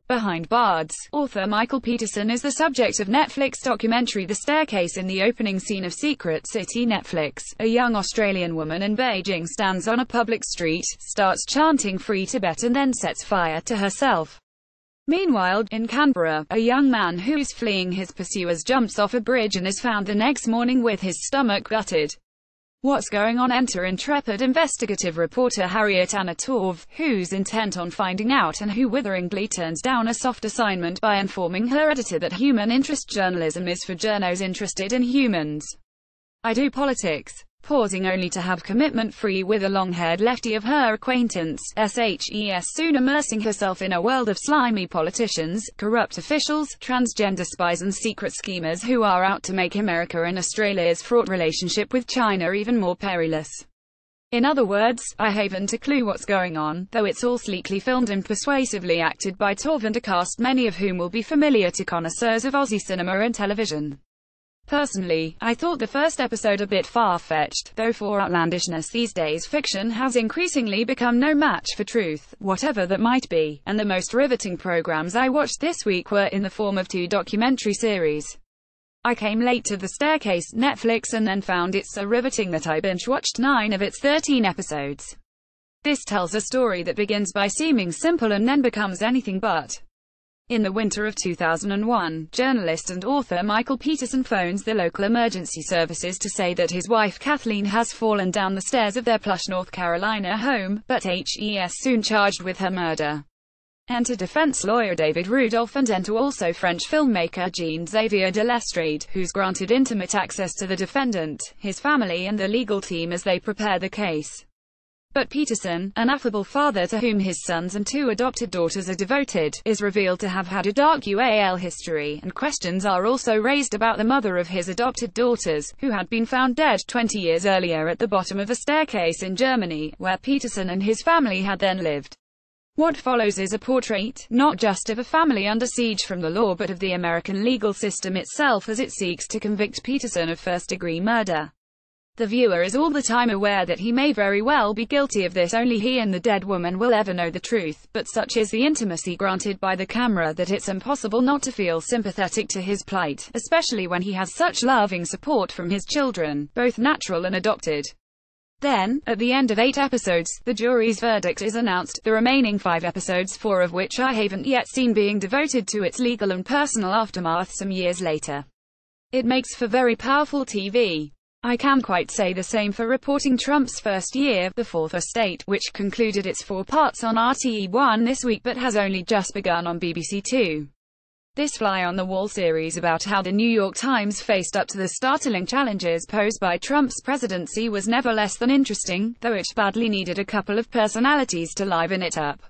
Behind bars, author Michael Peterson is the subject of Netflix documentary The Staircase. In the opening scene of Secret City, Netflix, a young Australian woman in Beijing stands on a public street, starts chanting "Free Tibet" and then sets fire to herself. Meanwhile, in Canberra, a young man who's fleeing his pursuers jumps off a bridge and is found the next morning with his stomach gutted. What's going on? Enter intrepid investigative reporter Harriet Anatov, who's intent on finding out and who witheringly turns down a soft assignment by informing her editor that human interest journalism is for journos interested in humans. I do politics. Pausing only to have commitment-free with a long-haired lefty of her acquaintance, SHES, soon immersing herself in a world of slimy politicians, corrupt officials, transgender spies and secret schemers who are out to make America and Australia's fraught relationship with China even more perilous. In other words, I haven't a clue what's going on, though it's all sleekly filmed and persuasively acted by Tov and a cast many of whom will be familiar to connoisseurs of Aussie cinema and television. Personally, I thought the first episode a bit far-fetched, though for outlandishness these days fiction has increasingly become no match for truth, whatever that might be, and the most riveting programs I watched this week were in the form of 2 documentary series. I came late to The Staircase, Netflix, and then found it so riveting that I binge-watched 9 of its 13 episodes. This tells a story that begins by seeming simple and then becomes anything but. In the winter of 2001, journalist and author Michael Peterson phones the local emergency services to say that his wife Kathleen has fallen down the stairs of their plush North Carolina home, but HES soon charged with her murder. Enter defense lawyer David Rudolph and enter also French filmmaker Jean-Xavier de Lestrade, who's granted intimate access to the defendant, his family and the legal team as they prepare the case. But Peterson, an affable father to whom his sons and 2 adopted daughters are devoted, is revealed to have had a dark UAL history, and questions are also raised about the mother of his adopted daughters, who had been found dead 20 years earlier at the bottom of a staircase in Germany, where Peterson and his family had then lived. What follows is a portrait, not just of a family under siege from the law but of the American legal system itself as it seeks to convict Peterson of first-degree murder. The viewer is all the time aware that he may very well be guilty of this, only he and the dead woman will ever know the truth, but such is the intimacy granted by the camera that it's impossible not to feel sympathetic to his plight, especially when he has such loving support from his children, both natural and adopted. Then, at the end of 8 episodes, the jury's verdict is announced, the remaining 5 episodes, 4 of which I haven't yet seen, being devoted to its legal and personal aftermath some years later. It makes for very powerful TV. I can't quite say the same for reporting Trump's first year, The Fourth Estate, which concluded its 4 parts on RTE1 this week but has only just begun on BBC Two. This fly-on-the-wall series about how the New York Times faced up to the startling challenges posed by Trump's presidency was never less than interesting, though it badly needed a couple of personalities to liven it up.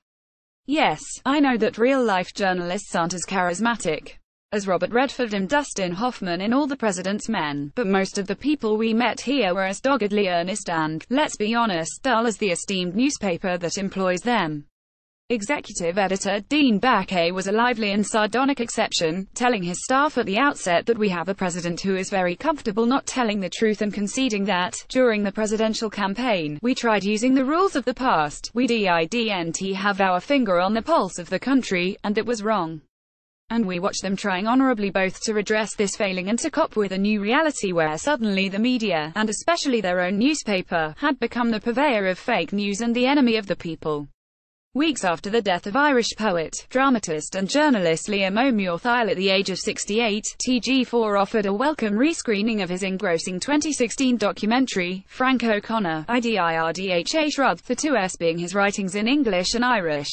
Yes, I know that real-life journalists aren't as charismatic as Robert Redford and Dustin Hoffman in All the President's Men, but most of the people we met here were as doggedly earnest and, let's be honest, dull as the esteemed newspaper that employs them. Executive editor Dean Baquet was a lively and sardonic exception, telling his staff at the outset that we have a president who is very comfortable not telling the truth and conceding that, during the presidential campaign, we tried using the rules of the past, we didn't have our finger on the pulse of the country, and it was wrong. And we watch them trying honorably both to redress this failing and to cope with a new reality where suddenly the media, and especially their own newspaper, had become the purveyor of fake news and the enemy of the people. Weeks after the death of Irish poet, dramatist and journalist Liam O'Muirthile at the age of 68, TG4 offered a welcome rescreening of his engrossing 2016 documentary, Frank O'Connor, IDIRDHA shrugged for 2s being his writings in English and Irish.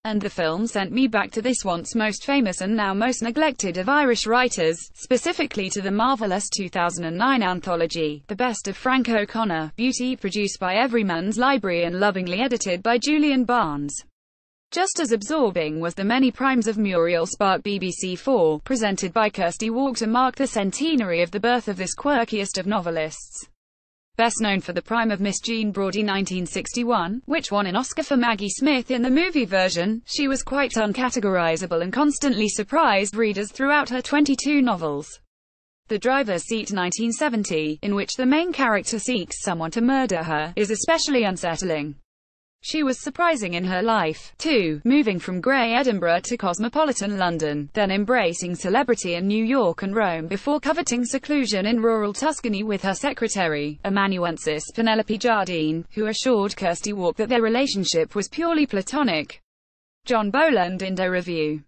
And the film sent me back to this once most famous and now most neglected of Irish writers, specifically to the marvellous 2009 anthology, The Best of Frank O'Connor, Beauty, produced by Everyman's Library and lovingly edited by Julian Barnes. Just as absorbing was The Many Primes of Muriel Spark BBC4, presented by Kirsty Walk to mark the centenary of the birth of this quirkiest of novelists. Best known for The Prime of Miss Jean Brodie 1961, which won an Oscar for Maggie Smith in the movie version, she was quite uncategorizable and constantly surprised readers throughout her 22 novels. The Driver's Seat 1970, in which the main character seeks someone to murder her, is especially unsettling. She was surprising in her life, too, moving from grey Edinburgh to cosmopolitan London, then embracing celebrity in New York and Rome before coveting seclusion in rural Tuscany with her secretary, amanuensis Penelope Jardine, who assured Kirsty Wark that their relationship was purely platonic. John Boland, Indo Review.